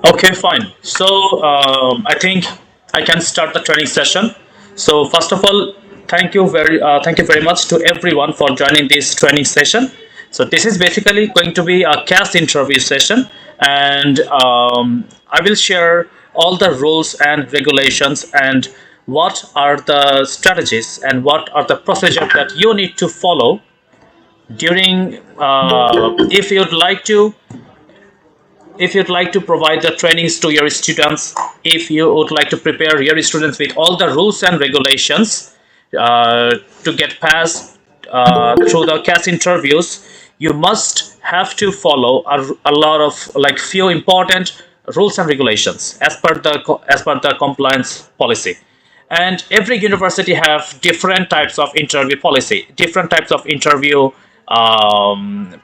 Okay, fine. So I think I can start the training session. So first of all, thank you very much to everyone for joining this training session. So this is basically going to be a CAS interview session, and I will share all the rules and regulations and what are the strategies and what are the procedures that you need to follow during if you'd like to provide the trainings to your students, if you would like to prepare your students with all the rules and regulations to get passed through the CAS interviews, you must have to follow a lot of like few important rules and regulations as per the compliance policy. And every university have different types of interview policy, different types of interview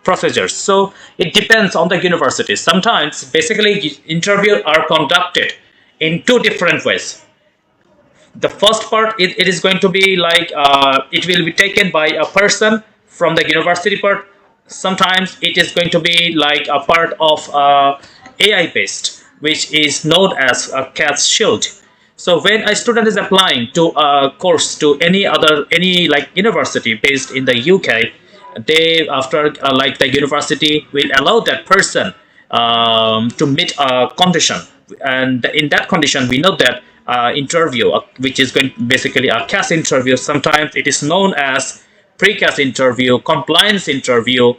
procedures. So it depends on the university. Sometimes basically interviews are conducted in two different ways. The first part, it is going to be like it will be taken by a person from the university part. Sometimes it is going to be like a part of AI based, which is known as a CAS-Shield. So when a student is applying to a course to any like university based in the UK, they after like the university will allow that person to meet a condition, and in that condition we know that interview, which is going basically a CAS interview. Sometimes it is known as pre-CAS interview, compliance interview.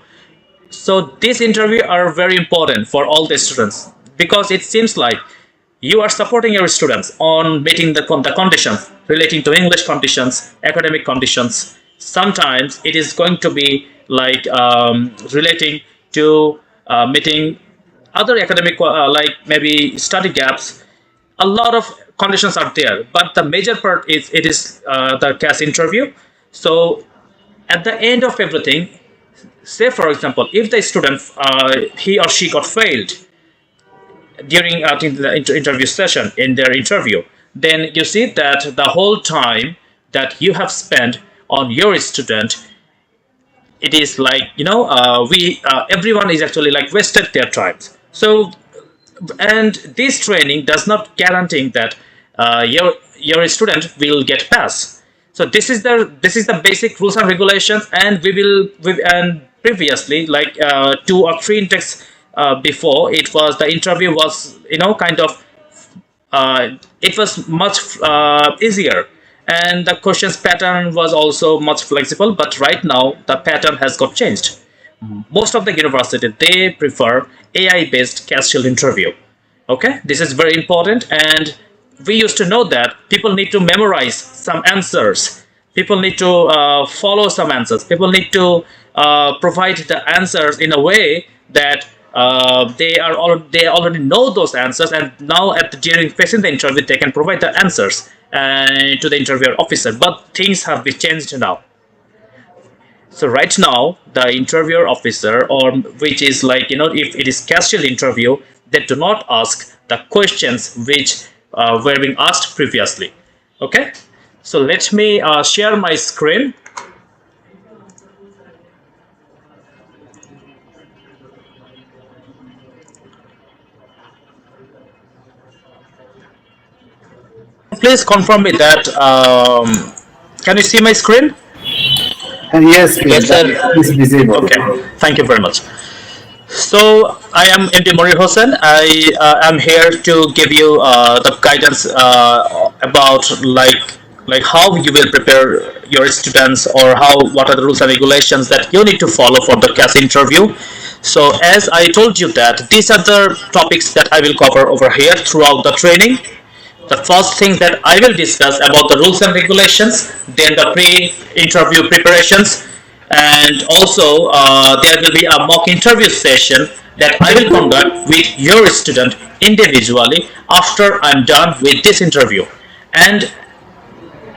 So these interviews are very important for all the students because it seems like you are supporting your students on meeting the conditions relating to English conditions, academic conditions. Sometimes it is going to be like relating to meeting other academic like maybe study gaps. A lot of conditions are there, but the major part is it is the CAS interview. So at the end of everything, say for example, if the student he or she got failed during the interview session in their interview, then you see that the whole time that you have spent on your student, it is like we everyone is actually like wasted their times. So and this training does not guarantee that your student will get pass. So this is the basic rules and regulations, and and previously like 2 or 3 intakes before, it was the interview was kind of it was much easier, and the questions pattern was also much flexible. But right now the pattern has got changed. Most of the university, they prefer AI based CAS-Shield interview. Okay, this is very important, and we used to know that people need to memorize some answers, people need to follow some answers, people need to provide the answers in a way that they already know those answers, and now during facing the interview they can provide the answers to the interviewer officer. But things have been changed now. So right now, the interviewer officer, or which is like if it is casual interview, they do not ask the questions which were being asked previously. Okay, so let me share my screen. Please confirm me that. Can you see my screen? Yes, Yes, please. That sir. is visible. Okay, thank you very much. So I am MD Monir Hossen. I am here to give you the guidance about like how you will prepare your students, or how what are the rules and regulations that you need to follow for the CAS interview. So as I told you that these are the topics that I will cover over here throughout the training. The first thing that I will discuss about the rules and regulations, then the pre-interview preparations, and also there will be a mock interview session that I will conduct with your student individually after I'm done with this interview. And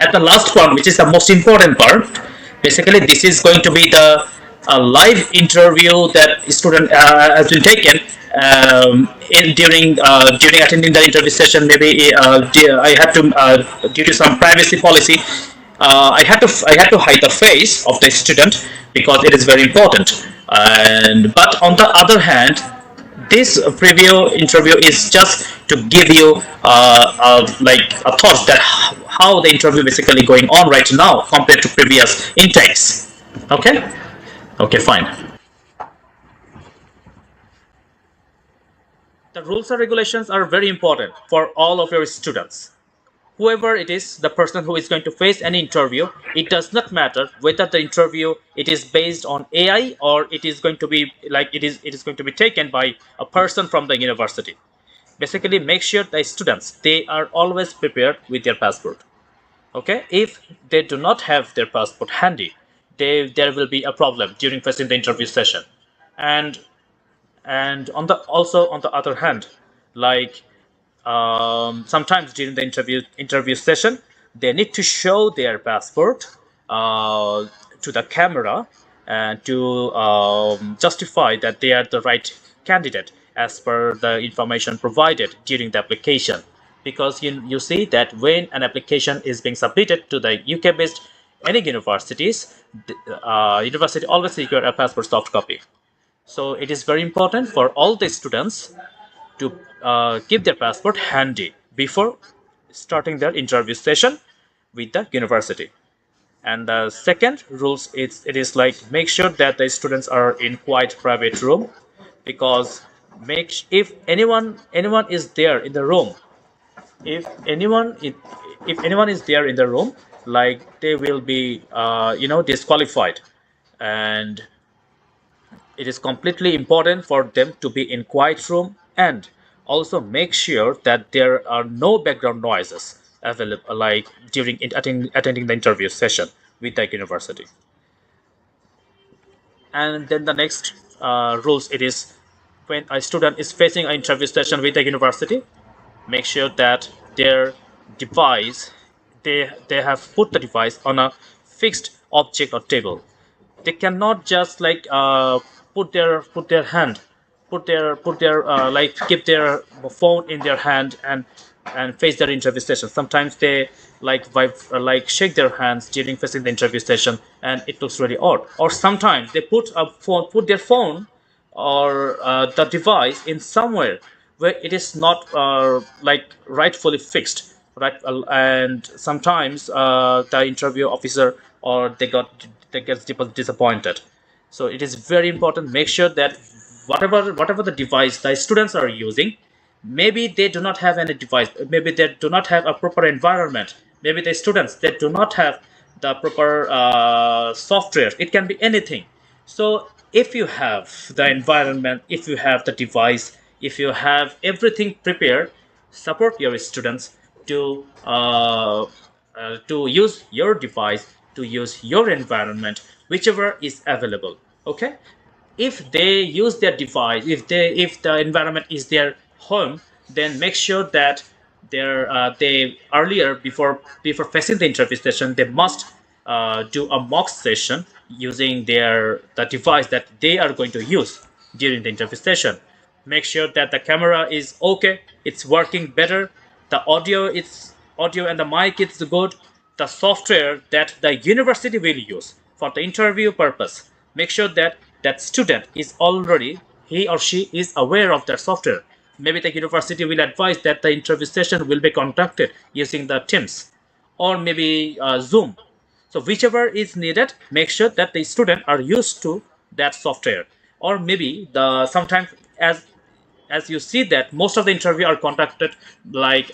at the last one, which is the most important part, basically this is going to be the live interview that student has been taken during attending the interview session. Maybe I had to due to some privacy policy, I had to hide the face of the student because it is very important. And but on the other hand, this preview interview is just to give you like a thought that how the interview basically going on right now compared to previous intakes. Okay. Okay, fine. The rules and regulations are very important for all of your students. Whoever it is, the person who is going to face any interview, it does not matter whether the interview it is based on AI or it is going to be like it is going to be taken by a person from the university. Basically, make sure the students they are always prepared with their passport. Okay, if they do not have their passport handy, there will be a problem during facing the interview session. And and on the also on the other hand, like sometimes during the interview session, they need to show their passport uh, to the camera and to justify that they are the right candidate as per the information provided during the application. Because you see that when an application is being submitted to the UK based any universities, university always require a passport soft copy. So it is very important for all the students to keep their passport handy before starting their interview session with the university. And the second rules is it is like make sure that the students are in quiet private room, because if anyone is there in the room, if anyone if, if anyone is there in the room, like they will be disqualified. And it is completely important for them to be in quiet room, and also make sure that there are no background noises available like during attending the interview session with the university. And then the next rules it is when a student is facing an interview session with the university, make sure that their device they have put the device on a fixed object or table. They cannot just like put their hand put their like keep their phone in their hand and face their interview session. Sometimes they like like shake their hands during facing the interview session, and it looks really odd. Or sometimes they put their phone or the device in somewhere where it is not like rightfully fixed, right? And sometimes the interview officer or they get disappointed. So it is very important, make sure that whatever the device the students are using, maybe they do not have any device, maybe they do not have a proper environment, maybe the students they do not have the proper software, it can be anything. So if you have the environment, if you have the device, if you have everything prepared, support your students to use your device, to use your environment, whichever is available. Okay, if they use their device, if the environment is their home, then make sure that they earlier before facing the interview session, they must do a mock session using the device that they are going to use during the interview session. Make sure that the camera is okay, it's working better, the audio and the mic is good, the software that the university will use for the interview purpose, make sure that that student is already, he or she is aware of that software. Maybe the university will advise that the interview session will be conducted using the Teams or maybe Zoom. So whichever is needed, make sure that the student are used to that software. Or maybe the sometimes as you see that most of the interview are conducted like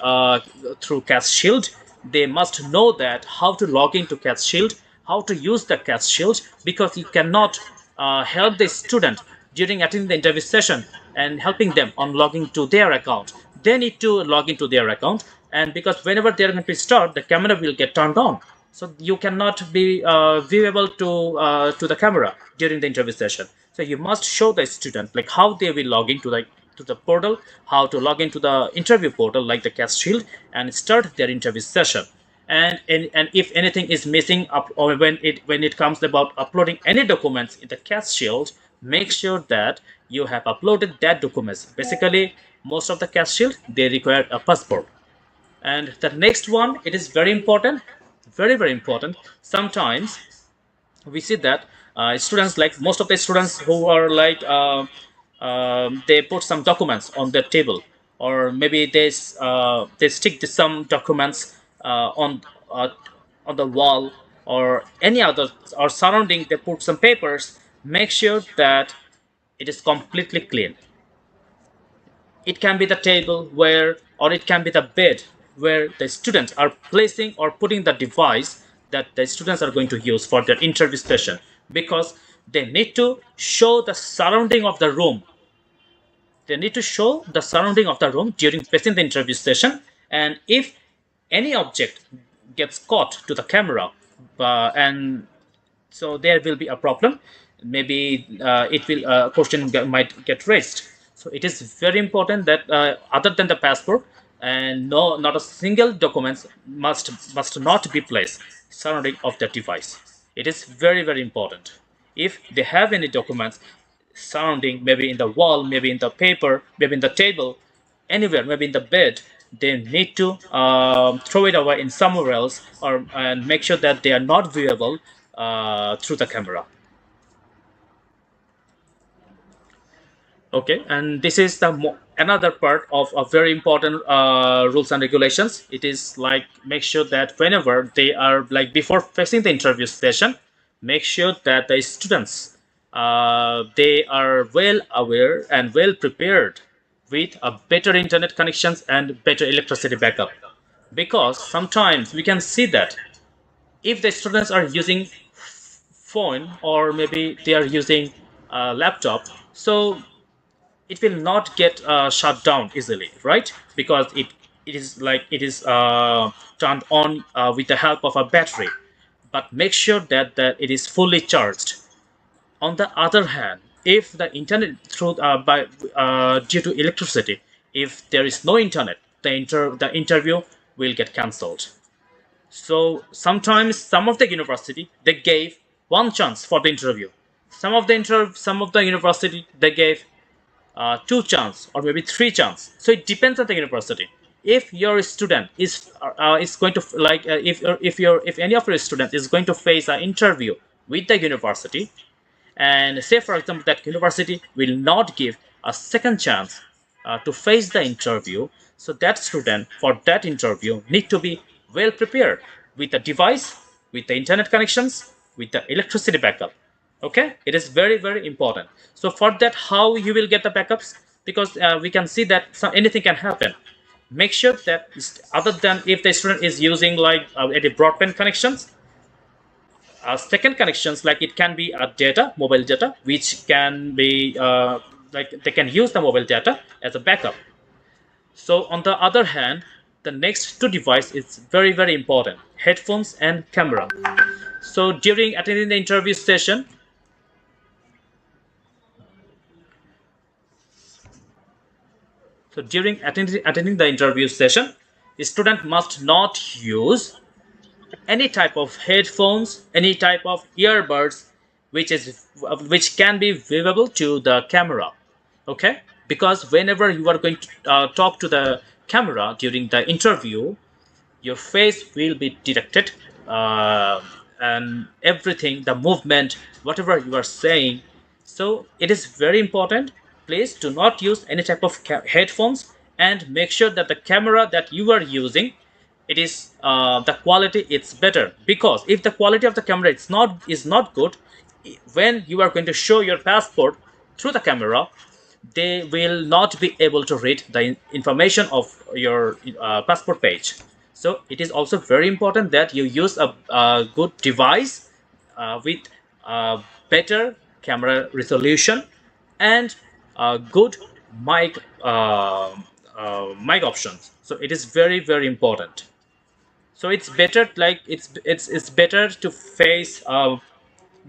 through CAS-Shield. They must know that how to log into CAS-Shield, how to use the CAS-Shield, because you cannot help the student during attending the interview session and helping them on logging to their account. They need to log into their account, and because whenever they are going to start, the camera will get turned on. So you cannot be viewable to the camera during the interview session. So you must show the student like how they will log into the portal, how to log into the interview portal like the CAS-Shield and start their interview session. And if anything is missing up, or when it comes about uploading any documents in the CAS-Shield, make sure that you have uploaded that documents. Basically, most of the CAS-Shield they require a passport. And the next one, it is very important, very very important. Sometimes we see that students, like most of the students who are like they put some documents on the table, or maybe they stick some documents uh, on the wall, or any other, or surrounding they put some papers. Make sure that it is completely clean. It can be the table where, or it can be the bed where the students are placing or putting the device that the students are going to use for their interview session, because they need to show the surrounding of the room. They need to show the surrounding of the room during facing the interview session. And if any object gets caught to the camera, and so there will be a problem. Maybe it will question might get raised. So it is very important that other than the passport, and no, not a single documents must not be placed surrounding of the device. It is very very important. If they have any documents surrounding, maybe in the wall, maybe in the paper, maybe in the table, anywhere, maybe in the bed, they need to throw it away in somewhere else, or and make sure that they are not viewable through the camera. Okay, and this is the another part of a very important rules and regulations. It is like, make sure that whenever they are like before facing the interview session, make sure that the students they are well aware and well prepared with a better internet connections and better electricity backup. Because sometimes we can see that if the students are using phone, or maybe they are using a laptop, so it will not get shut down easily, right? Because it is turned on with the help of a battery. But make sure that it is fully charged. On the other hand, if the internet through by due to electricity, if there is no internet, the interview will get cancelled. So sometimes some of the university they gave one chance for the interview. Some of the university they gave two chance, or maybe three chance. So it depends on the university. If your student is going to if any of your students is going to face an interview with the university, and say for example that university will not give a second chance to face the interview, so that student for that interview need to be well prepared with the device, with the internet connections, with the electricity backup. Okay, it is very very important. So for that, how you will get the backups? Because we can see that anything can happen. Make sure that other than if the student is using like any broadband connections, second connections, like it can be a data, mobile data, which can be like they can use the mobile data as a backup. So on the other hand, the next two device is very very important: headphones and camera. So during attending the interview session, during attending the interview session, the student must not use any type of headphones, any type of earbuds, which can be viewable to the camera. Okay, because whenever you are going to talk to the camera during the interview, your face will be detected, uh, and everything, the movement, whatever you are saying. So it is very important. Please do not use any type of headphones, and make sure that the camera that you are using, it is the quality it's better. Because if the quality of the camera is not good, when you are going to show your passport through the camera, they will not be able to read the information of your passport page. So it is also very important that you use a good device with better camera resolution and good mic mic options. So it is very very important. So it's better, like it's better to face a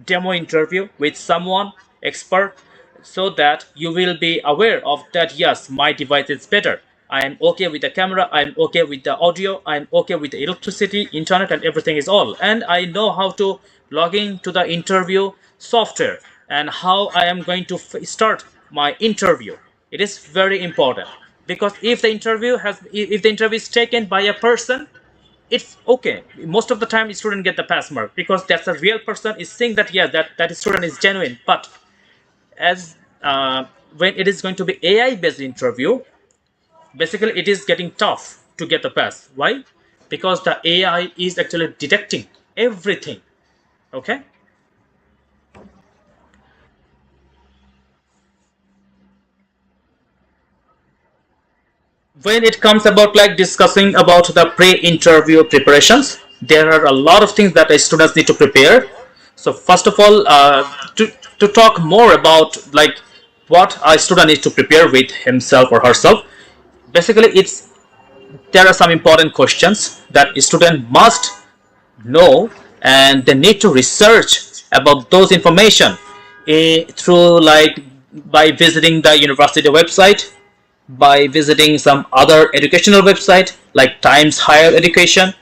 demo interview with someone expert, so that you will be aware of that. Yes, my device is better. I am okay with the camera, I'm okay with the audio, I'm okay with the electricity, internet, and everything is all, and I know how to log in to the interview software, and how I am going to start my interview. It is very important. Because if the interview is taken by a person, it's okay. Most of the time student get the pass mark, because that's a real person is saying that, yeah, that student is genuine. But as when it is going to be AI based interview, basically it is getting tough to get the pass. Why? Because the AI is actually detecting everything. Okay. When it comes about like discussing about the pre-interview preparations, there are a lot of things that students need to prepare. So first of all, to talk more about like what a student needs to prepare with himself or herself, basically it's there are some important questions that a student must know, and they need to research about those information through like by visiting the university website, by visiting some other educational website like Times Higher Education.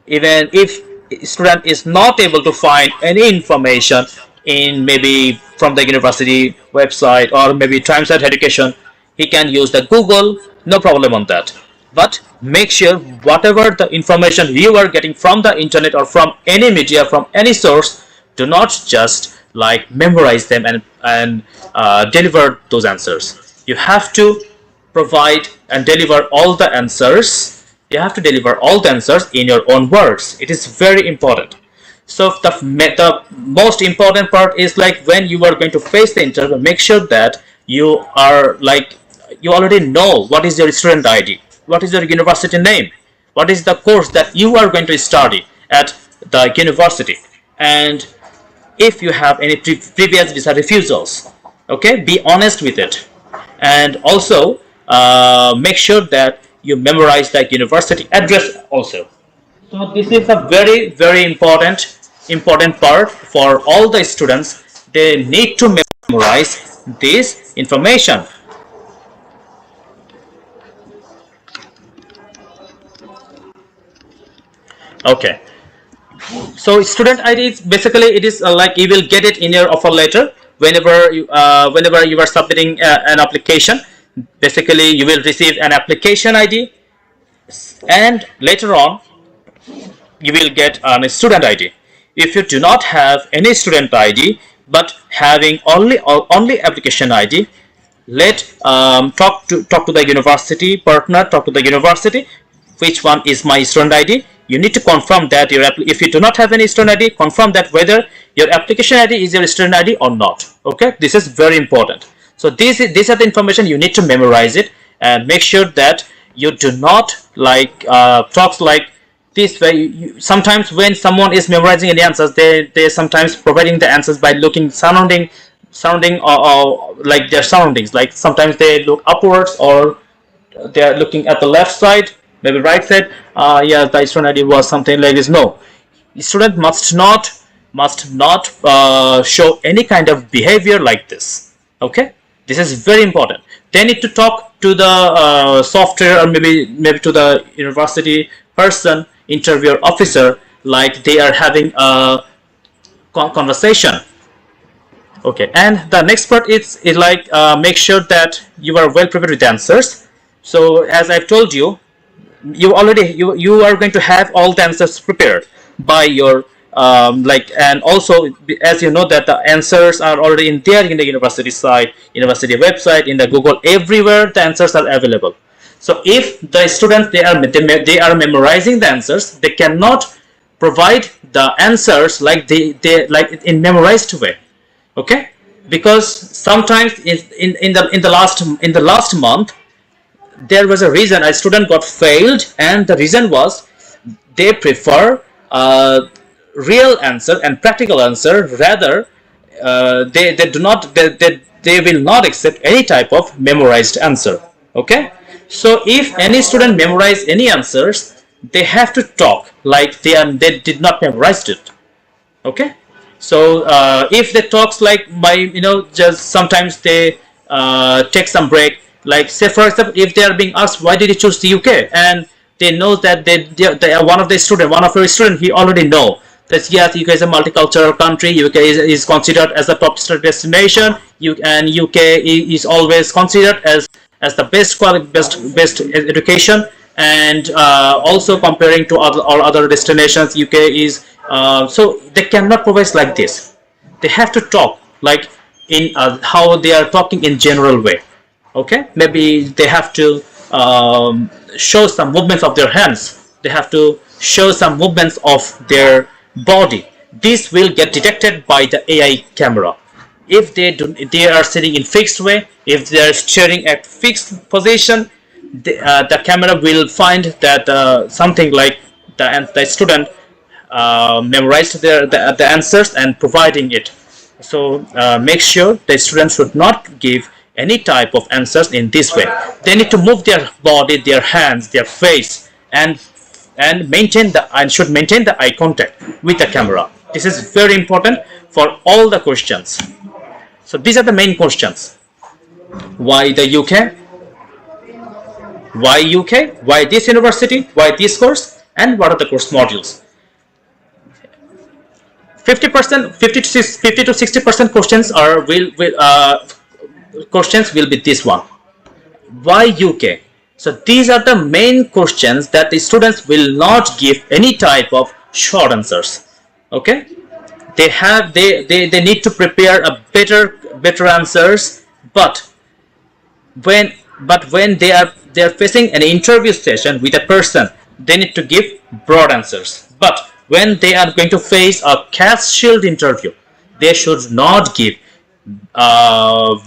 Even if student is not able to find any information in maybe from the university website or maybe Times Higher Education, he can use the Google, no problem on that. But make sure whatever the information you are getting from the internet or from any media, from any source, do not just like memorize them and deliver those answers. You have to provide and deliver all the answers. You have to deliver all the answers in your own words. It is very important. So the most important part is like when you are going to face the interview, make sure that you are like you already know what is your student ID, what is your university name, what is the course that you are going to study at the university, and if you have any previous visa refusals, okay, be honest with it, and also make sure that you memorize the university address also. So this is a very important part for all the students. They need to memorize this information. Okay. So student ID is basically it is like you will get it in your offer letter whenever you are submitting an application. Basically, you will receive an application ID, and later on you will get a student ID. If you do not have any student ID but having only application ID, let talk to the university partner, talk to the university which one is my student ID. You need to confirm that if you do not have any student ID, confirm that whether your application ID is your student ID or not. Okay, this is very important. So these are the information you need to memorize it, and make sure that you do not like talks like this way. Sometimes when someone is memorizing any answers, they sometimes providing the answers by looking surrounding or like their surroundings. Like sometimes they look upwards or they are looking at the left side, maybe right side. Yeah, the student ID was something like this. No, student must not show any kind of behavior like this. Okay, this is very important. They need to talk to the software or maybe to the university person, interviewer officer, like they are having a conversation. Okay, and the next part is like make sure that you are well prepared with answers. So as I've told you, you are going to have all the answers prepared by your and also as you know that the answers are already in there in the university site, university website, in the Google, everywhere the answers are available. So if the students they are memorizing the answers, they cannot provide the answers like they like in memorized way. Okay, because sometimes in the last month there was a reason a student got failed, and the reason was they prefer real answer and practical answer rather they do not they will not accept any type of memorized answer. Okay, so if any student memorize any answers, they have to talk like they did not memorize it. Okay, so if they talks like by just sometimes they take some break, like say for example if they are being asked why did you choose the UK, and they know that they are one of your student, he already know that yes, UK is a multicultural country, UK is considered as a top destination, and UK is always considered as the best education, and also comparing to other destinations, UK is so they cannot provide like this. They have to talk like in how they are talking in general way. Okay, maybe they have to show some movements of their hands, they have to show some movements of their body. This will get detected by the AI camera. If they are sitting in fixed way, if they are staring at fixed position, the camera will find that something like the student memorized the answers and providing it. So make sure the students should not give any type of answers in this way. They need to move their body, their hands, their face, and should maintain the eye contact with the camera. This is very important for all the questions. So these are the main questions. Why the UK? Why UK? Why this university? Why this course? And what are the course modules? 50%, 50 to 60% questions questions will be this one. Why UK? So these are the main questions that the students will not give any type of short answers. Okay, they need to prepare a better answers, but when they are facing an interview session with a person, they need to give broad answers. But when they are going to face a CAS-Shield interview, they should not give broad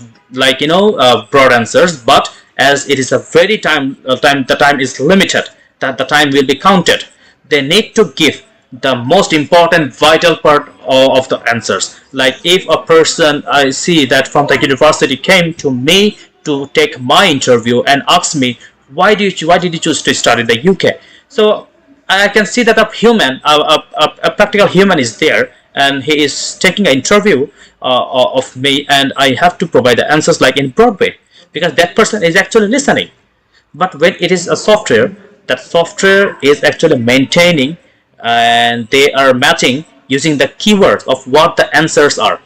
answers. But as it is a very the time is limited, that the time will be counted, they need to give the most important vital part of the answers. Like if a person I see that from the university came to me to take my interview and asked me, why did you choose to study the UK? So I can see that a practical human is there, and he is taking an interview of me, and I have to provide the answers like in Broadway, because that person is actually listening. But when it is a software, that software is actually maintaining, and they are matching using the keywords of what the answers are.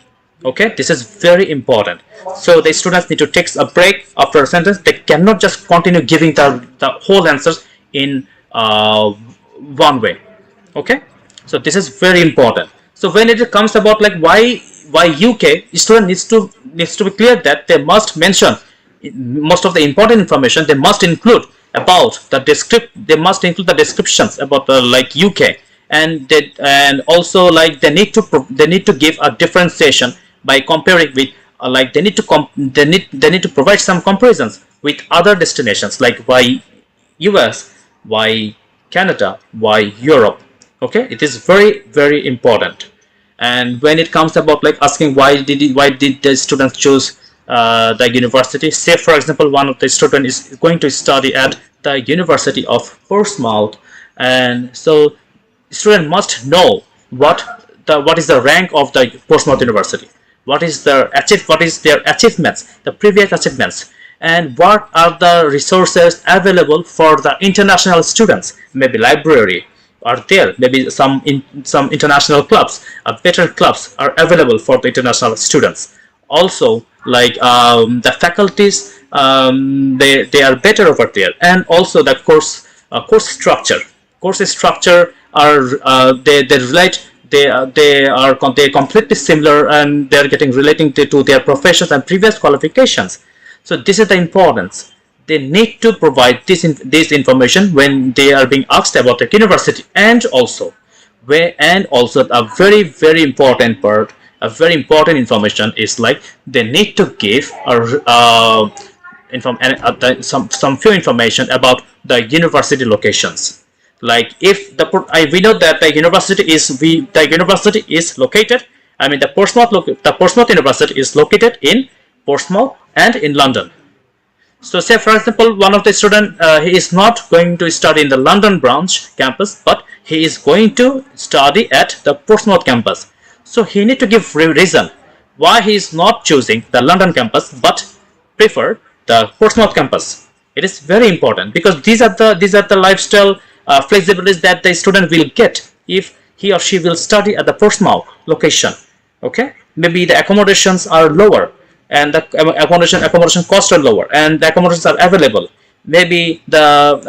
Okay, this is very important. So the students need to take a break after a sentence. They cannot just continue giving the whole answers in one way. Okay, so this is very important. So when it comes about like why UK, student needs to be clear that they must mention most of the important information. They must include about the they must include the descriptions about the like UK, and also like they need to give a differentiation by comparing with they need to provide some comparisons with other destinations, like why US, why Canada, why Europe. Okay, it is very, very important. And when it comes about like asking why did the students choose the university, say for example one of the student is going to study at the University of Portsmouth, and so student must know what is the rank of the Portsmouth University, what is their achievements, the previous achievements, and what are the resources available for the international students. Maybe library are there, maybe some international clubs, better clubs are available for the international students. Also like the faculties, they are better over there, and also the course structure are they relate, they completely similar, and they are getting relating to their professions and previous qualifications. So this is the importance. They need to provide this information when they are being asked about the university, and also a very, very important part, a very important information is like they need to give some few information about the university locations. Like if we know that the university is located, I mean the Portsmouth University is located in Portsmouth and in London. So say for example one of the student he is not going to study in the London branch campus, but he is going to study at the Portsmouth campus. So he need to give reason why he is not choosing the London campus but prefer the Portsmouth campus. It is very important, because these are the lifestyle flexibilities that the student will get if he or she will study at the Portsmouth location. Okay, maybe the accommodations are lower, and the accommodation costs are lower, and the accommodations are available. Maybe the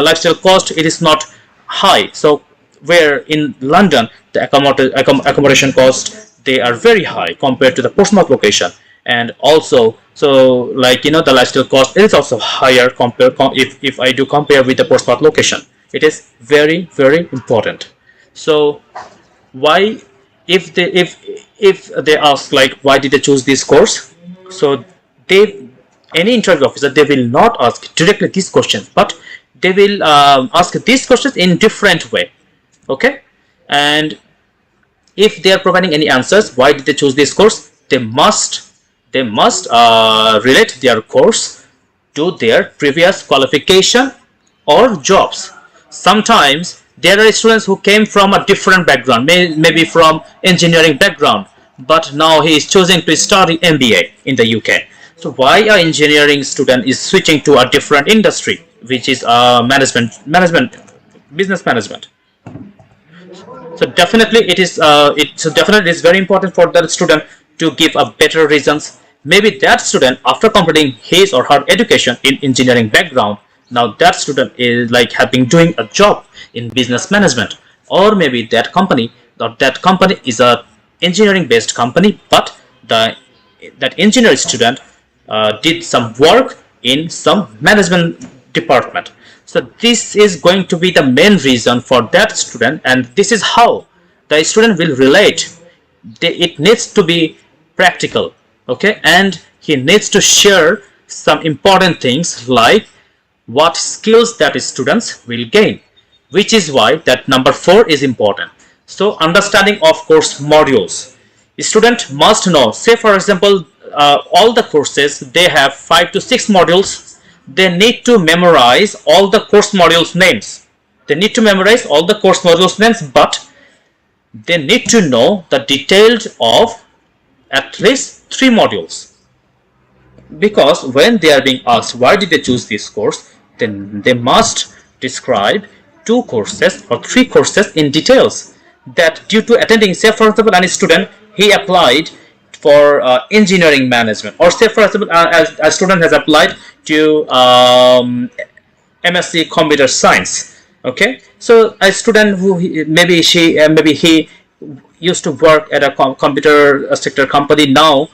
lifestyle cost, it is not high. So where in London the accommodation cost, they are very high compared to the Portsmouth location. And also, so like the lifestyle cost is also higher compared, if I do compare with the Portsmouth location. It is very, very important. So why, if they ask like why did they choose this course, so they, any interview officer, they will not ask directly these questions, but they will ask these questions in different way. Okay, and if they are providing any answers why did they choose this course, they must relate their course to their previous qualification or jobs. Sometimes there are students who came from a different background, maybe from engineering background, but now he is choosing to study MBA in the UK. So why an engineering student is switching to a different industry, which is business management? So definitely it is definitely it's very important for that student to give a better reasons. Maybe that student, after completing his or her education in engineering background, now that student is like have been doing a job in business management, or maybe that company is a engineering based company, but that engineering student did some work in some management department. So this is going to be the main reason for that student, and this is how the student will relate. It needs to be practical, okay, and he needs to share some important things like what skills that students will gain, which is why that number 4 is important. So understanding of course modules, the student must know, say for example all the courses, they have 5 to 6 modules. They need to memorize all the course modules names. But they need to know the details of at least 3 modules, because when they are being asked why did they choose this course, then they must describe 2 courses or 3 courses in details, that due to attending, say for example any student, he applied for engineering management, or say for example a student has applied to MSc computer science. Okay, so a student who maybe he used to work at a computer sector company. Now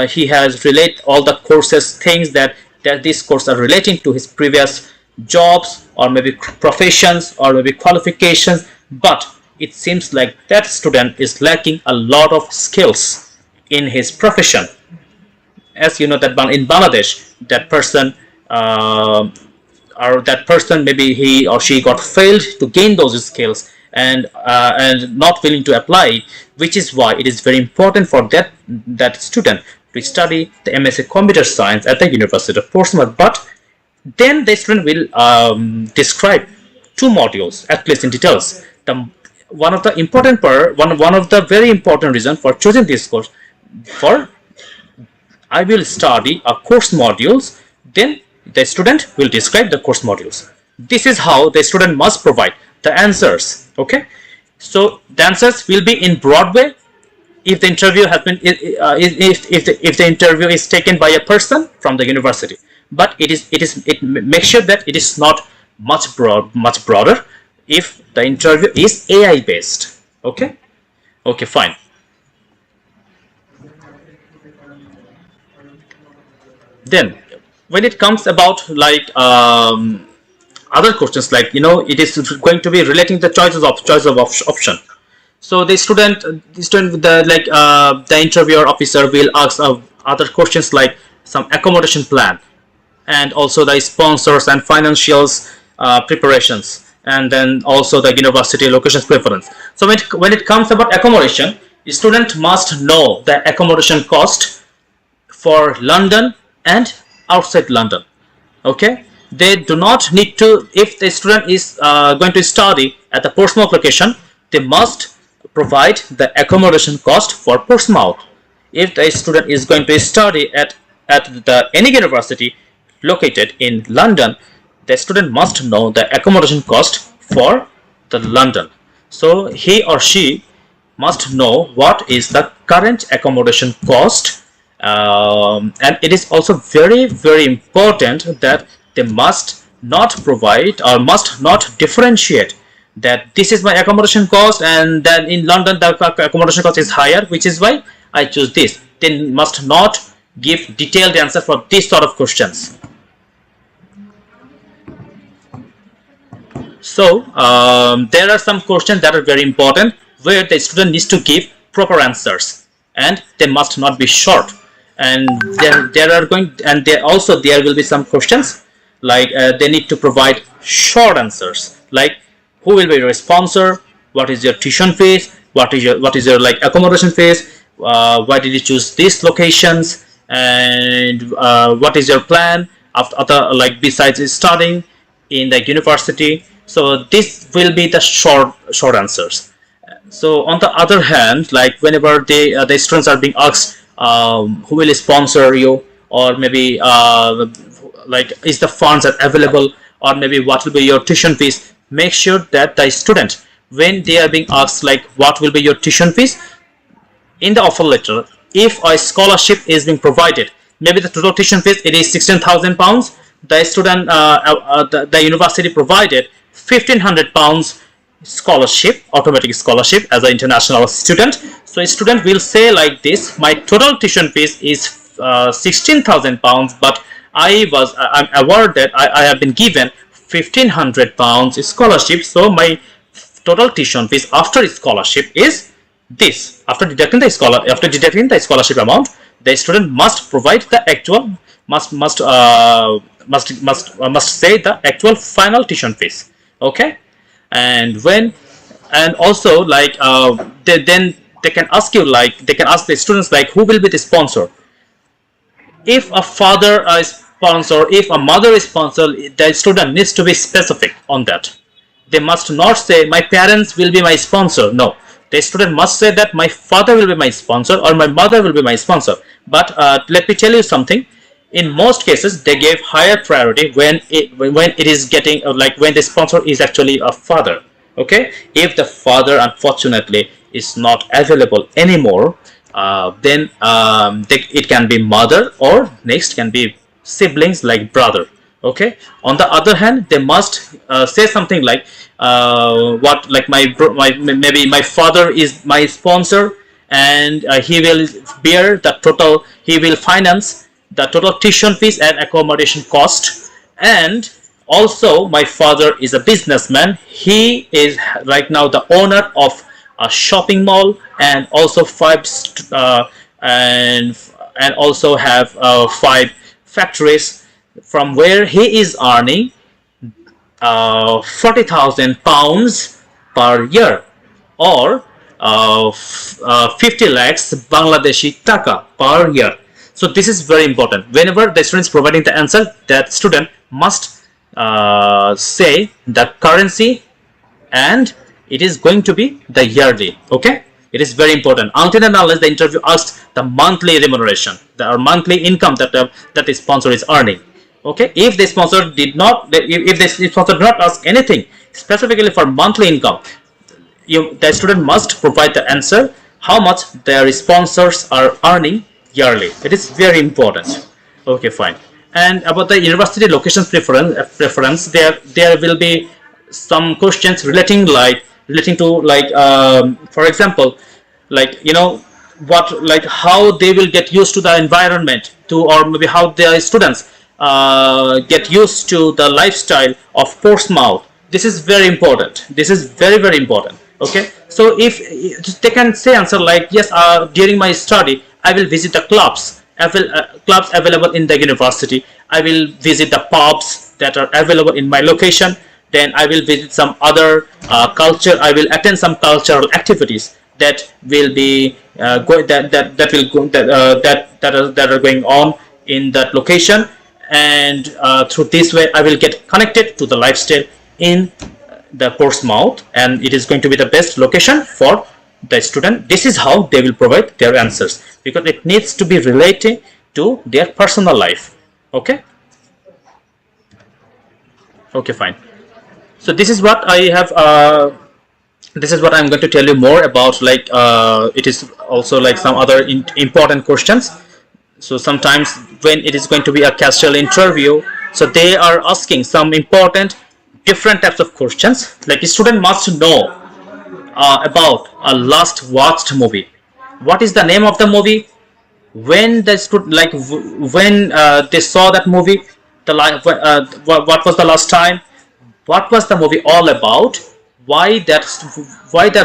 he has relate all the courses, things that these courses are relating to his previous jobs, or maybe professions, or maybe qualifications, but it seems like that student is lacking a lot of skills in his profession. As you know that in Bangladesh, that person maybe he or she got failed to gain those skills, and not willing to apply, which is why it is very important for that student to study the MSc Computer Science at the University of Portsmouth. But then the student will describe 2 modules at least in details. One of the very important reasons for choosing this course, for I will study a course modules, then the student will describe the course modules. This is how the student must provide the answers. Okay, so the answers will be in broad way. If the interview has been if the interview is taken by a person from the university, but it makes sure that it is not much broader if the interview is AI based. Okay, fine. Then when it comes about like other questions, like it is going to be relating the choice of option. So the interviewer officer will ask other questions like some accommodation plan, and also the sponsors and financials preparations, and then also the university locations preference. So when it comes about accommodation, the student must know the accommodation cost for London and outside London. Okay, they do not need to, if the student is going to study at the Portsmouth location, they must provide the accommodation cost for Portsmouth. If the student is going to study at any university located in London, the student must know the accommodation cost for the London. So he or she must know what is the current accommodation cost. And it is also very, very important that they must not provide or must not differentiate that this is my accommodation cost, and then in London the accommodation cost is higher, which is why I choose this. They must not give detailed answer for this sort of questions. So there are some questions that are very important where the student needs to give proper answers, and they must not be short. And there will be some questions like they need to provide short answers, like who will be your sponsor, what is your tuition fees, what is your like accommodation fees, why did you choose these locations, and what is your plan after like besides studying in the university. So this will be the short answers. So on the other hand, like whenever the students are being asked who will sponsor you, or maybe like is the funds are available, or maybe what will be your tuition fees, make sure that the student, when they are being asked like what will be your tuition fees, in the offer letter, if a scholarship is being provided, maybe the total tuition fees it is £16,000, the student the university provided £1,500 scholarship, automatic scholarship as an international student. So a student will say like this: my total tuition fees is £16,000, but I'm aware that I have been given £1,500 scholarship, so my total tuition fees after scholarship is this. After deducting the scholarship amount, the student must provide the actual must say the actual final tuition fees. Okay, and also like then they can ask you, like they can ask the students like who will be the sponsor. If a father is sponsor, if a mother is sponsor, the student needs to be specific on that. They must not say my parents will be my sponsor. No, the student must say that my father will be my sponsor or my mother will be my sponsor. But let me tell you something. In most cases, they give higher priority when it is getting like when the sponsor is actually a father. Okay, if the father unfortunately is not available anymore, then it can be mother, or next can be siblings like brother. Okay, on the other hand, they must say something like what, like maybe my father is my sponsor, and he will bear the total, he will finance the total tuition fees and accommodation cost. And also my father is a businessman, he is right now the owner of a shopping mall, and also and also have 5 factories from where he is earning £40,000 per year, or 50 lakhs Bangladeshi taka per year. So this is very important. Whenever the student is providing the answer, that student must say the currency, and it is going to be the yearly. Okay, it is very important. Until and unless the interview asks the monthly remuneration, the monthly income that the sponsor is earning. Okay, if the sponsor did not ask anything specifically for monthly income, the student must provide the answer how much their sponsors are earning yearly. It is very important. Okay, fine. And about the university location preference, there will be some questions relating to like for example, like what, like how they will get used to the environment, or maybe how their students get used to the lifestyle of Portsmouth. This is very important. This is very important. Okay, so if they can say answer like yes, during my study I will visit the clubs available in the university, I will visit the pubs that are available in my location, then I will visit some other culture, I will attend some cultural activities that will be that are going on in that location, and through this way I will get connected to the lifestyle in the Portsmouth, and it is going to be the best location for the student. This is how they will provide their answers, because it needs to be related to their personal life. Okay, fine. So this is what I have this is what I'm going to tell you more about. Like it is also like some other important questions. So sometimes when it is going to be a CAS-Shield interview, so they are asking some important different types of questions. Like a student must know about a last watched movie. What is the name of the movie? When the student when they saw that movie, what was the last time? What was the movie all about? Why that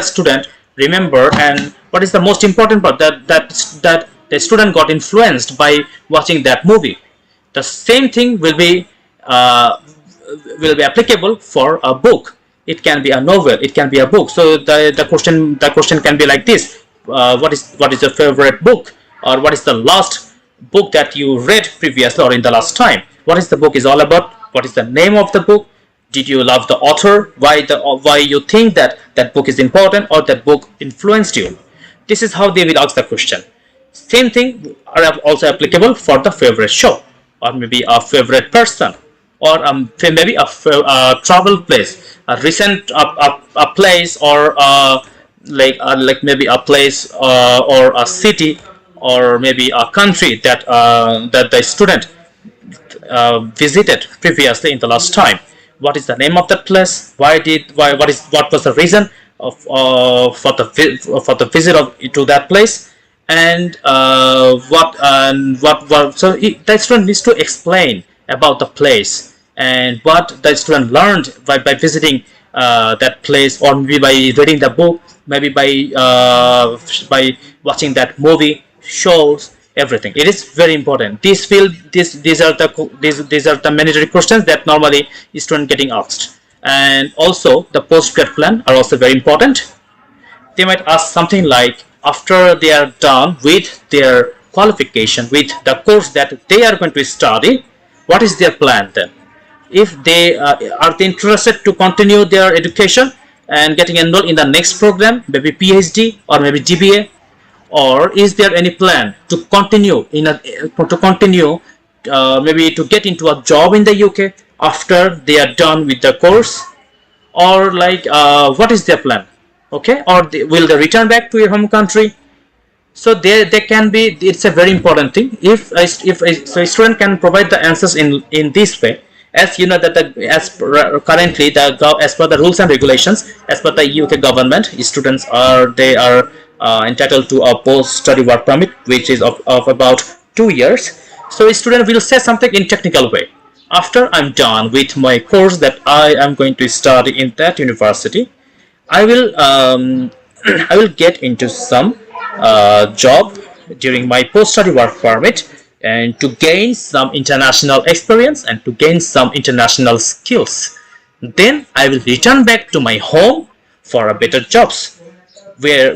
student remember, and what is the most important part, that the student got influenced by watching that movie. The same thing uh, will be applicable for a book. It can be a novel, it can be a book. So the question can be like this: what is your favorite book, or what is the last book that you read previously or in the last time? What is the book is all about? What is the name of the book? Did you love the author? Why you think that that book is important, or that book influenced you? This is how they will ask the question. Same thing are also applicable for the favorite show, or maybe a favorite person, or maybe a travel place, a recent a place, or like maybe a place, or a city, or maybe a country that the student visited previously in the last time. What is the name of that place? What was the reason of for the visit to that place? And what so the student needs to explain about the place, and what the student learned by visiting that place, or maybe by reading the book, maybe by watching that movie, shows, everything. It is very important. These are the mandatory questions that normally student getting asked. And also the post-grad plan are also very important. They might ask something like, after they are done with their qualification, with the course that they are going to study, what is their plan then? If they are they interested to continue their education and getting enrolled in the next program, maybe PhD or maybe GBA, or is there any plan to continue maybe to get into a job in the UK after they are done with the course, or what is their plan? Okay, or will they return back to your home country? So they can be. It's a very important thing. If a student can provide the answers in this way, as you know that currently as per the rules and regulations, as per the UK government, students are entitled to a post-study work permit, which is of about 2 years. So a student will say something in technical way. After I'm done with my course that I am going to study in that university, I will I will get into some job during my post-study work permit, and to gain some international experience and to gain some international skills. Then I will return back to my home for a better jobs, where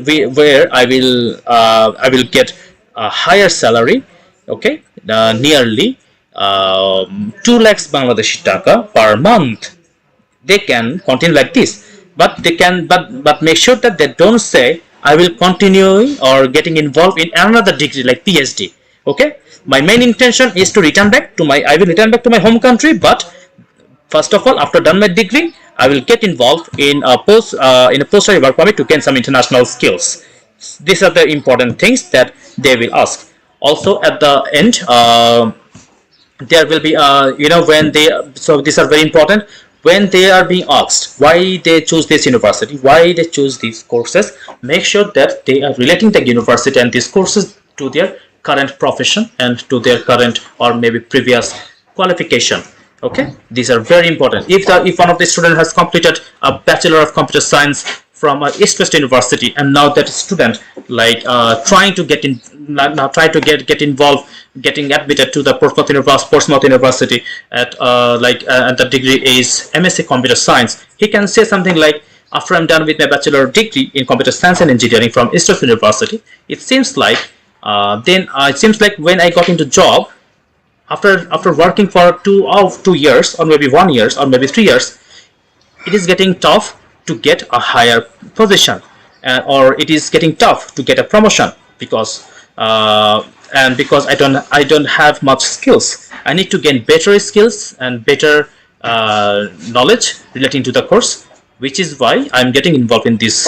I will get a higher salary. Okay, nearly 2 lakhs Bangladeshi taka per month. They can continue like this, but but make sure that they don't say I will continue or getting involved in another degree like PhD. Okay, my main intention is to return back to I will return back to my home country, but first of all, after done my degree, I will get involved in a post-study work permit to gain some international skills. These are the important things that they will ask. Also, at the end, there will be when they, so these are very important. When they are being asked why they choose this university, why they choose these courses, make sure that they are relating the university and these courses to their current profession and to their current or maybe previous qualification. Okay, these are very important. If one of the student has completed a Bachelor of Computer Science from East West University, and now that student trying to get in, now try to get involved, getting admitted to the Portsmouth University at and the degree is MSc Computer Science, he can say something like, after I'm done with my bachelor degree in Computer Science and Engineering from East West University, it seems like when I got into job, after working for 2 years or maybe 1 year or maybe 3 years, it is getting tough to get a higher position, or it is getting tough to get a promotion, because I don't have much skills. I need to gain better skills and better knowledge relating to the course, which is why I'm getting involved in these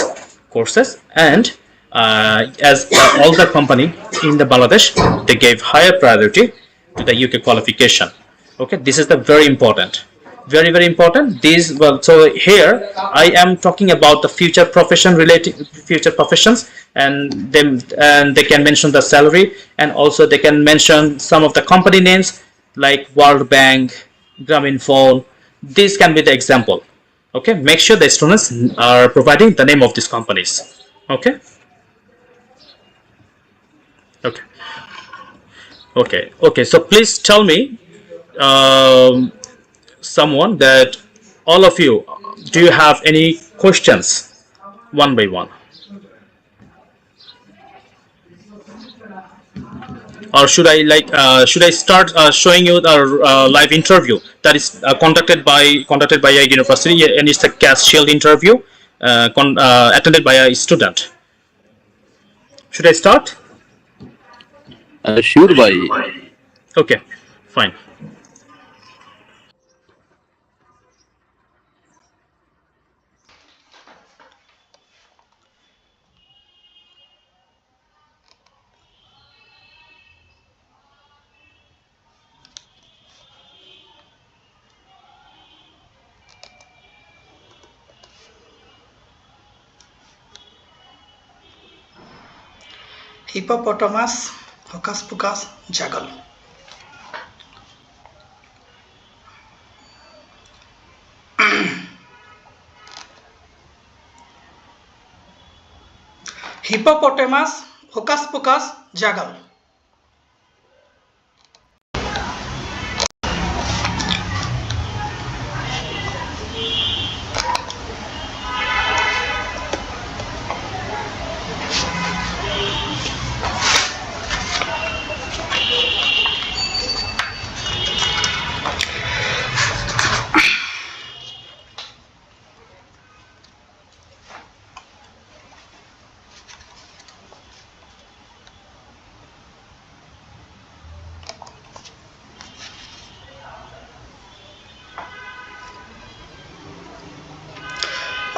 courses. And as all the company in the Bangladesh, they gave higher priority to the UK qualification. Okay, this is the very important. very very important. These, well, so here I am talking about the future profession related future professions, and they can mention the salary, and also they can mention some of the company names like World Bank, Phone. These can be the example. Okay, make sure the students are providing the name of these companies. Okay. Okay. Okay, so please tell me, um, someone that all of you, do you have any questions, one by one, or should I start showing you the live interview that is conducted by a university, and it's a CAS-Shield interview, attended by a student. Should I start? Sure, bhai. Okay, fine. Hippopotamus, Hocus Pocus, Jackal. Hippopotamus, Hocus Pocus, Jackal.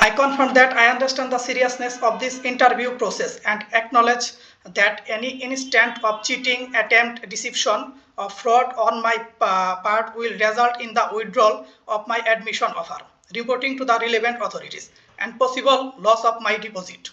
I confirm that I understand the seriousness of this interview process and acknowledge that any instant of cheating, attempt, deception, or fraud on my part will result in the withdrawal of my admission offer, reporting to the relevant authorities, and possible loss of my deposit.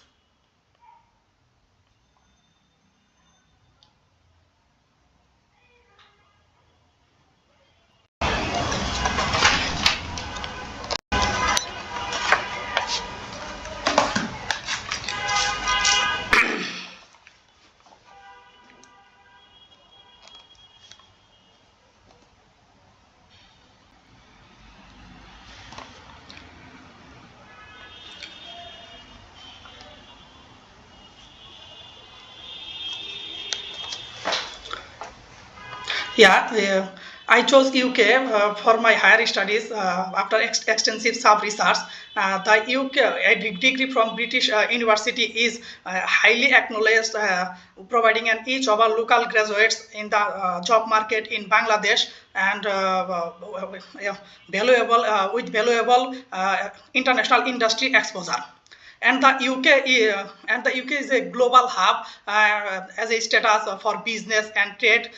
Yeah, I chose UK for my higher studies after extensive sub research. The UK degree from British University is highly acknowledged, providing an edge over local graduates in the job market in Bangladesh, and valuable with valuable international industry exposure. And the UK is a global hub as a status for business and trade,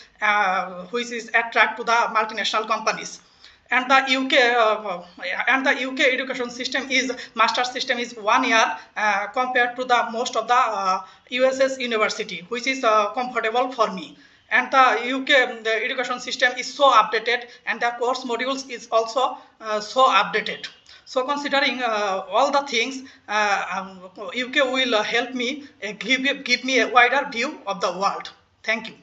which is attract to the multinational companies. And the UK education system is master system is 1 year compared to the most of the USS university, which is comfortable for me. And the UK the education system is so updated, and the course modules is also so updated. So considering all the things, UK will help me give me a wider view of the world. Thank you.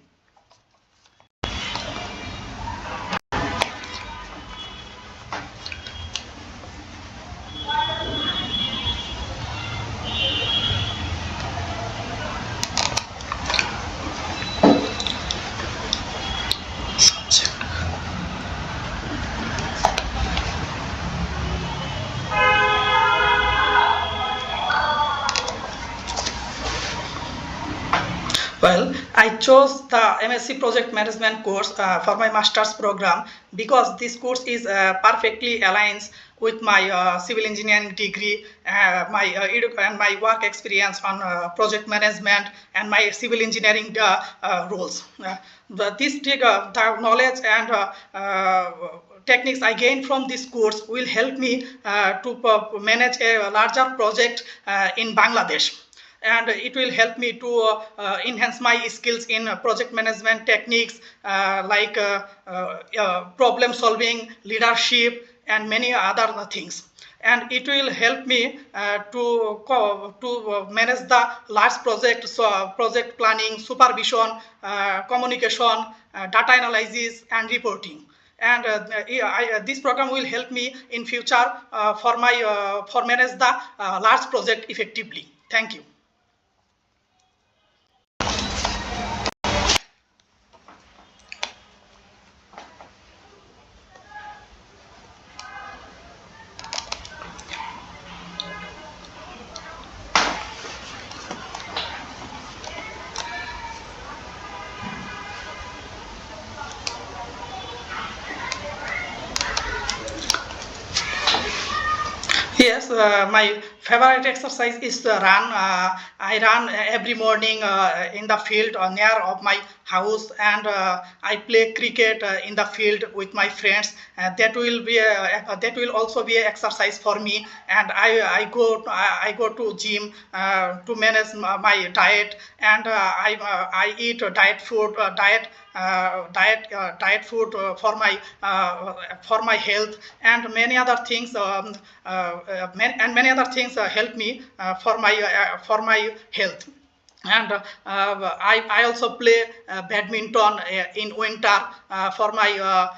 Well, I chose the MSc Project Management course for my master's program because this course is perfectly aligns with my civil engineering degree, and my work experience on project management and my civil engineering roles. The knowledge and techniques I gain from this course will help me to manage a larger project in Bangladesh. And it will help me to enhance my skills in project management techniques like problem solving, leadership, and many other things. And it will help me to manage the large project, so project planning, supervision, communication, data analysis, and reporting. And this program will help me in future for manage the large project effectively. Thank you. Yes, my favorite exercise is to run. I run every morning in the field near of my house, and I play cricket in the field with my friends. That will also be an exercise for me. And I go to gym to manage my diet, and I eat diet food for my health, and many other things many other things help me for my health. And I also play badminton in winter for my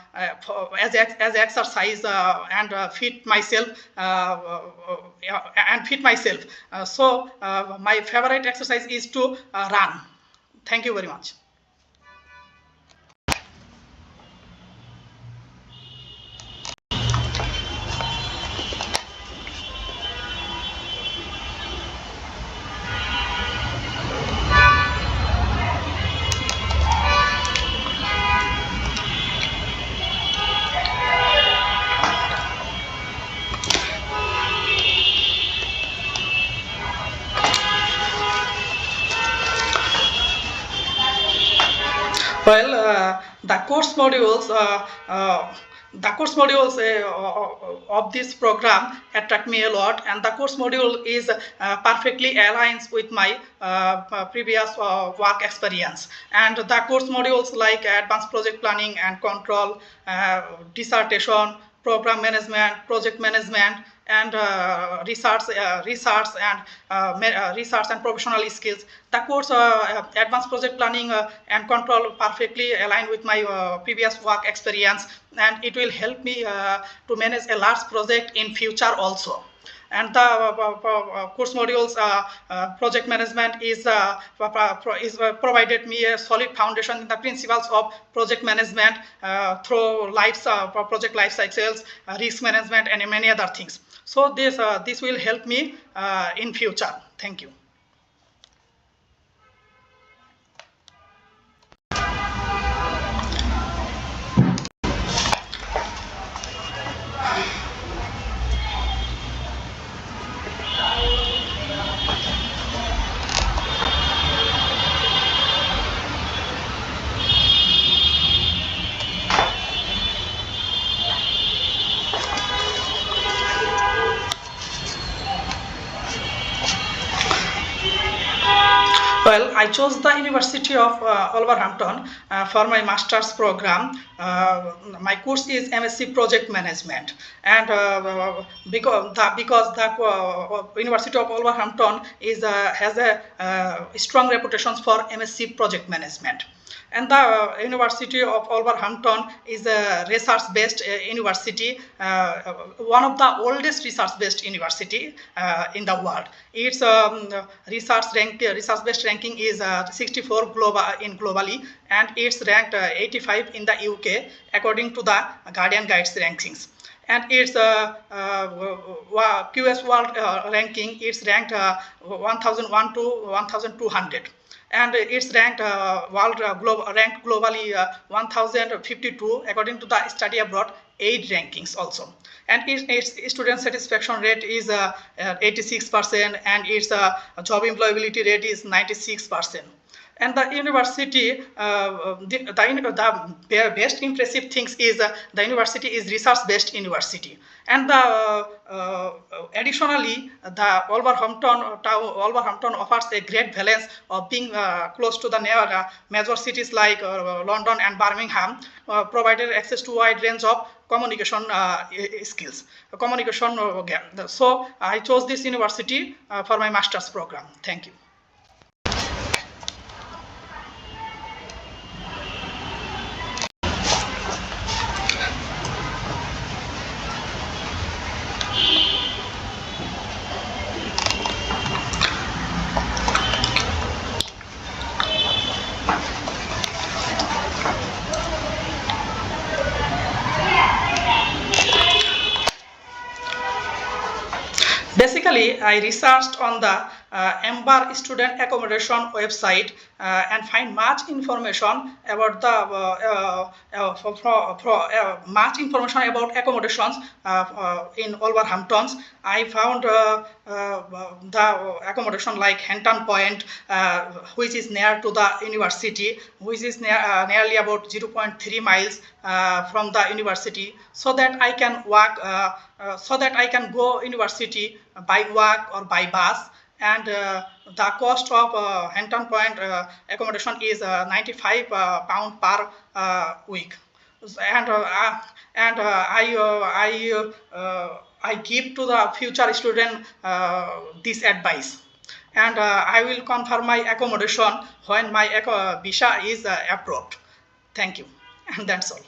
as exercise and fit myself so my favorite exercise is to run. Thank you very much. Well, the course modules of this program attract me a lot, and the course module is perfectly aligns with my previous work experience. And the course modules like advanced project planning and control, dissertation, program management, project management, and research and professional skills. The course advanced project planning and control perfectly align with my previous work experience, and it will help me to manage a large project in future also. And the course modules project management is provided me a solid foundation in the principles of project management through project life cycles, risk management, and many other things. So this will help me in future. Thank you. Well, I chose the University of Wolverhampton for my master's program. My course is MSc Project Management, and because the University of Wolverhampton has a strong reputation for MSc Project Management. And the University of Wolverhampton is a research-based university, one of the oldest research-based university in the world. Its research-based ranking is 64 globally, and it's ranked 85 in the UK according to the Guardian Guides rankings. And its QS World ranking, it's ranked 1001 to 1200. And it's ranked ranked globally 1052 according to the study abroad 8 rankings also. And its student satisfaction rate is 86%, and its job employability rate is 96%. And the university, the best impressive things is the university is research-based university, and additionally the Wolverhampton offers a great balance of being close to the major cities like London and Birmingham, provided access to a wide range of communication skills, communication. So I chose this university for my master's program. Thank you. Basically, I researched on the Ember student accommodation website and find much information about the much information about accommodations in Wolverhampton. I found the accommodation like Henton Point, which is near to the university, which is nearly about 0.3 miles from the university, so that I can walk, so that I can go university by walk or by bus. And the cost of Henton Point accommodation is £95 per week. And I give to the future student this advice. And I will confirm my accommodation when my visa is approved. Thank you. And that's all.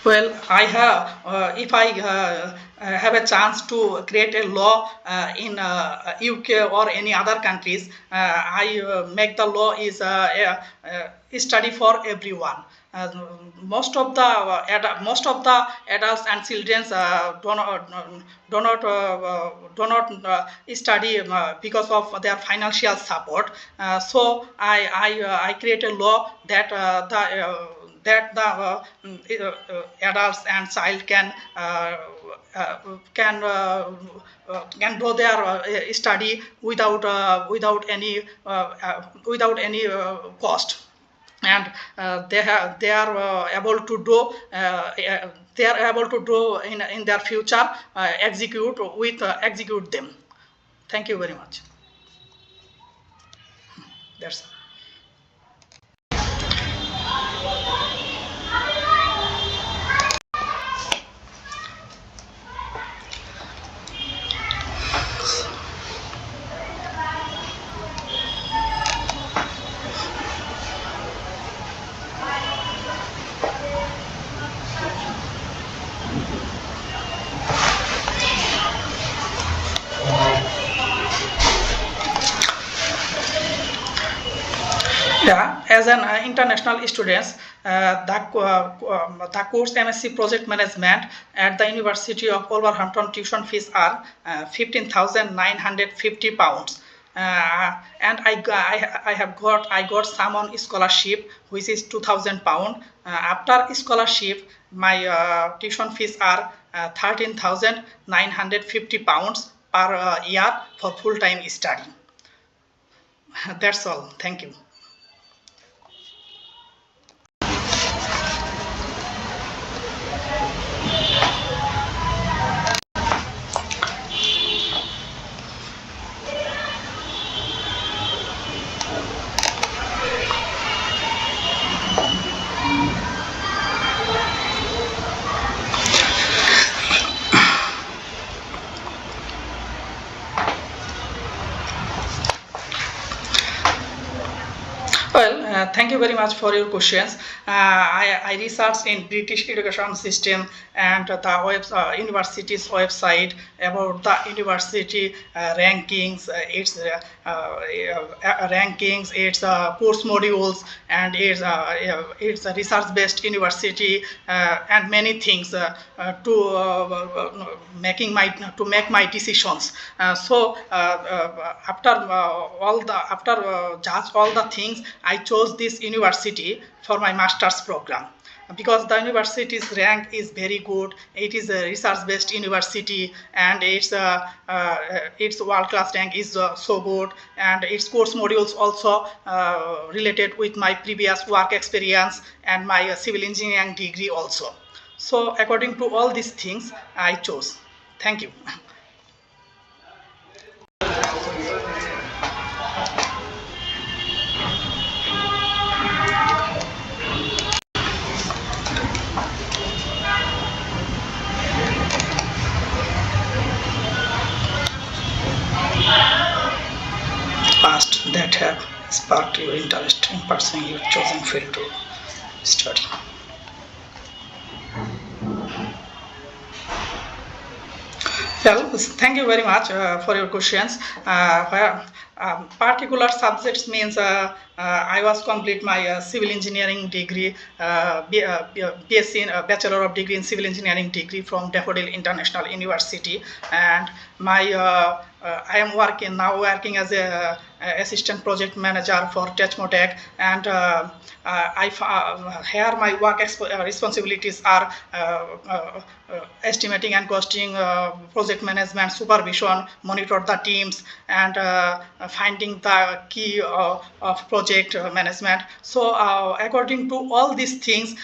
Well, I have, if I have a chance to create a law in UK or any other countries, I make the law is a study for everyone. Most of the adults and children do not study because of their financial support. So I create a law that the adults and child can do their study without any cost, and they are able to do in their future, execute them. Thank you very much. That's all. Yeah, as an international student, the course MSc Project Management at the University of Wolverhampton tuition fees are £15,950. And I got some on scholarship, which is £2,000. After scholarship, my tuition fees are £13,950 per year for full-time study. That's all. Thank you. Well, thank you very much for your questions. I researched in British education system and the university's website about the university rankings, rankings, its course modules, and its a research-based university, and many things to make my decisions. After judge all the things, I chose this university for my master's program because the university's rank is very good. It is a research-based university, and its world-class rank is so good, and its course modules also related with my previous work experience and my civil engineering degree also. So according to all these things, I chose. Thank you. Past that have sparked your interest in pursuing your chosen field to study. Well, thank you very much for your questions. Where particular subjects means I was complete my civil engineering degree, BSc, Bachelor of Degree in Civil Engineering degree from Daffodil International University, and my I am working as a assistant project manager for Techmotech, and here my work responsibilities are estimating and costing, project management, supervision, monitor the teams, and finding the key of project management. So according to all these things,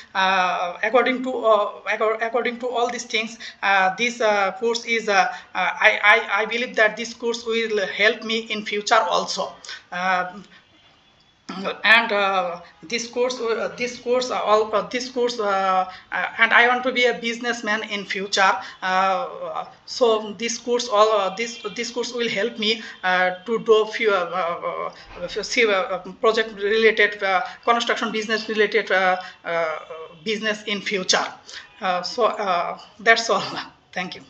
this course is I believe that this course will help me in future also. And this course and I want to be a businessman in future, so this course will help me to do few project related, construction business related business in future. That's all. Thank you.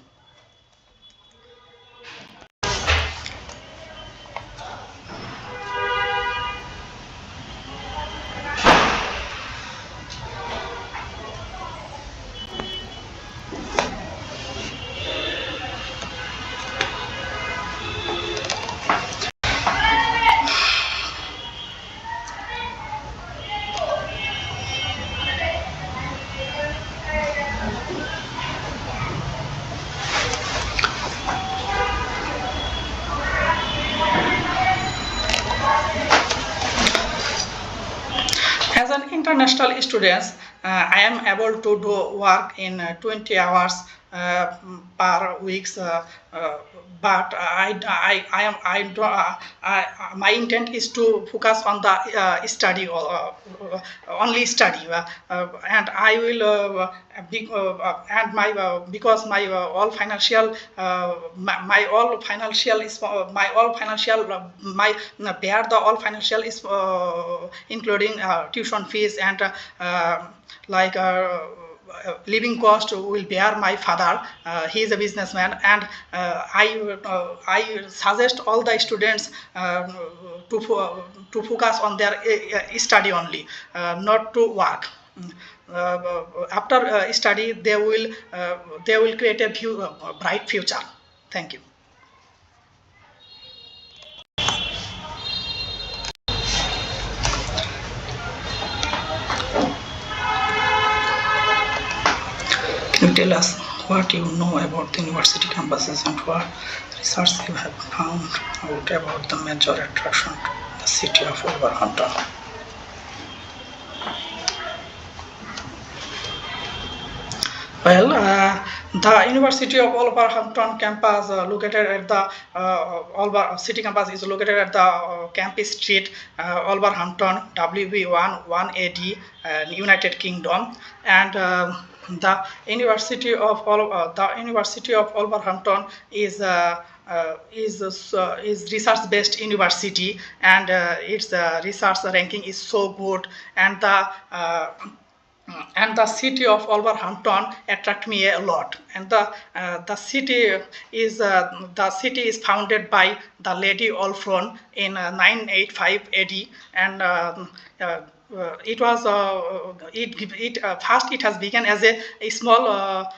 As an international student, I am able to do work in 20 hours per weeks, but my intent is to focus on the study, only study, and I will and my because my all financial my all financial is my all financial my bear the all financial is including tuition fees and like living cost will bear my father. He is a businessman, and I suggest all the students to focus on their study only, not to work. After study, they will create a bright future. Thank you. Can you tell us what you know about the university campuses and what research you have found out about the major attraction to the city of Wolverhampton? Well, the University of Wolverhampton campus located at the city campus is located at the Campus Street, Wolverhampton, WV1 1AD, United Kingdom, and the University of Wolverhampton is research-based university, and its research ranking is so good, and the city of Wolverhampton attract me a lot. And the city is founded by the Lady Olfron in 985 AD, and it was first it has begun as a small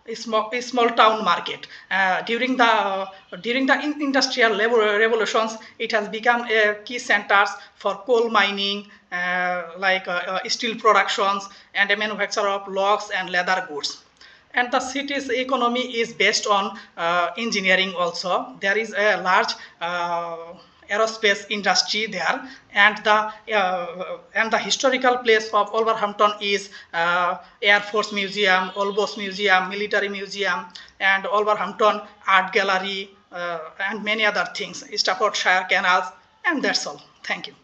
a small town market. During the industrial revolutions, it has become a key centers for coal mining, steel productions, and a manufacture of logs and leather goods. And the city's economy is based on engineering also. There is a large aerospace industry there, and the historical place of Wolverhampton is Air Force Museum, Olbos Museum, Military Museum, and Wolverhampton Art Gallery, and many other things, Staffordshire Canals, and that's all. Thank you.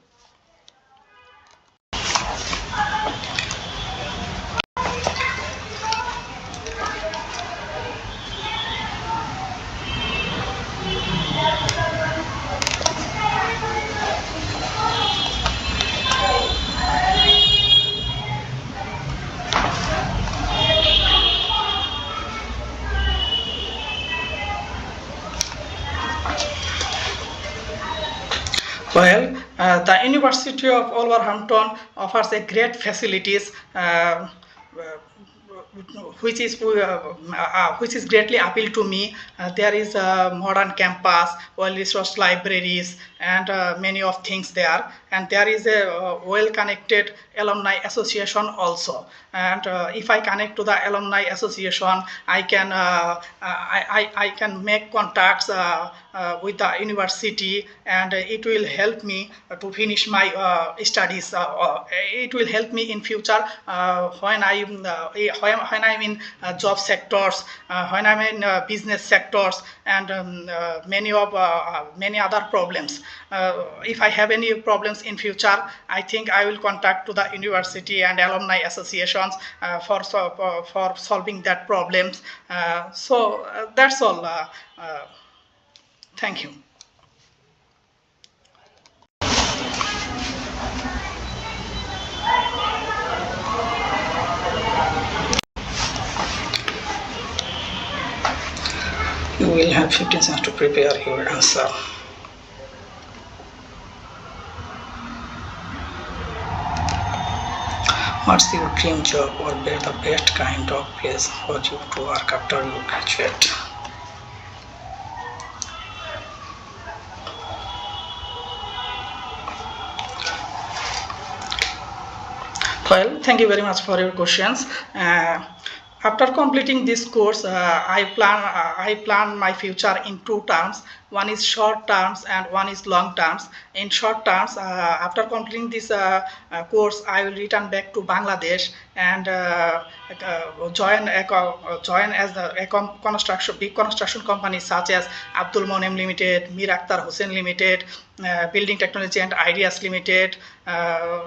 Well, the University of Wolverhampton offers a great facilities, which is greatly appeal to me. There is a modern campus, well-resourced libraries, and many of things there. And there is a well-connected alumni association also. And if I connect to the alumni association, I can make contacts with the university, and it will help me to finish my studies. It will help me in future when I'm in job sectors, when I'm in business sectors, and many other problems. If I have any problems in future, I think I will contact to the university and alumni associations for solving that problems. That's all. Thank you. You will have 15 seconds to prepare your answer. What's your dream job, or the best kind of place for you to work after you graduate? Well, thank you very much for your questions. After completing this course, I plan my future in two terms. One is short terms and one is long terms. In short terms, after completing this course, I will return back to Bangladesh and join as big construction companies such as Abdul Monem Limited, Mir Akhtar Hossen Limited, Building Technology and Ideas Limited,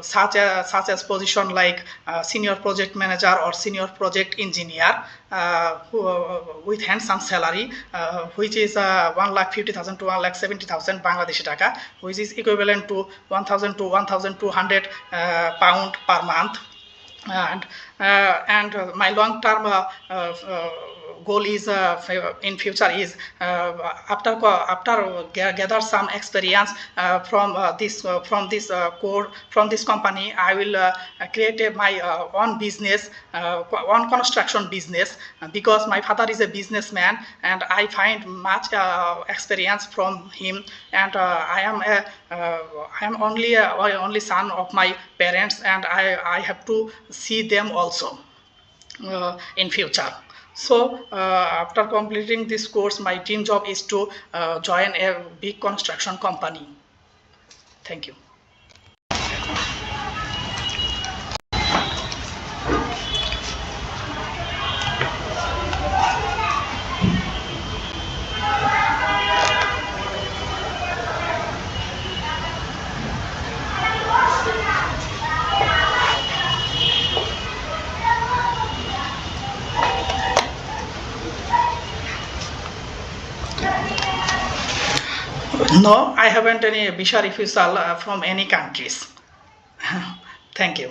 such as position like senior project manager or senior project engineer, with hands-on salary, which is 1,50,000 to 1,70,000 Bangladeshi taka, which is equivalent to 1,000 to 1,200 pound per month. And my long-term goal is in future is after gather some experience from this company, I will create my own business, own construction business, because my father is a businessman and I find much experience from him, and I am only son of my parents, and I have to see them also in future. So after completing this course, my dream job is to join a big construction company. Thank you. No, I haven't any visa refusal from any countries. Thank you.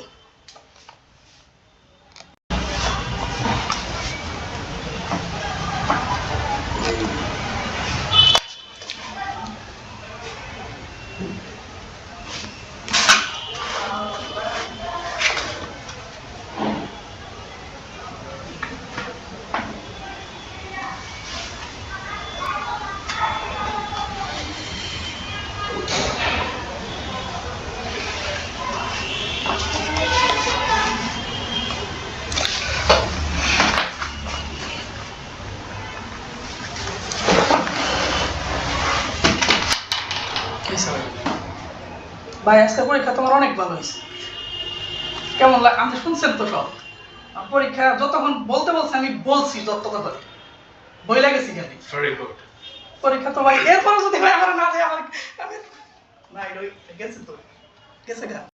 ভাই আজকে পরীক্ষা তোমার অনেক ভালো হয়েছে কেমন লাগে আপনি শুনছেন তো সব পরীক্ষা যতক্ষণ বলতে বলছে আমি বলছি যতক্ষণ বই লাগেছি কেন ভেরি গুড পরীক্ষা তো ভাই এরপর যদি ভাই আমার না দেয় আমার না গেছে তো গেছে গা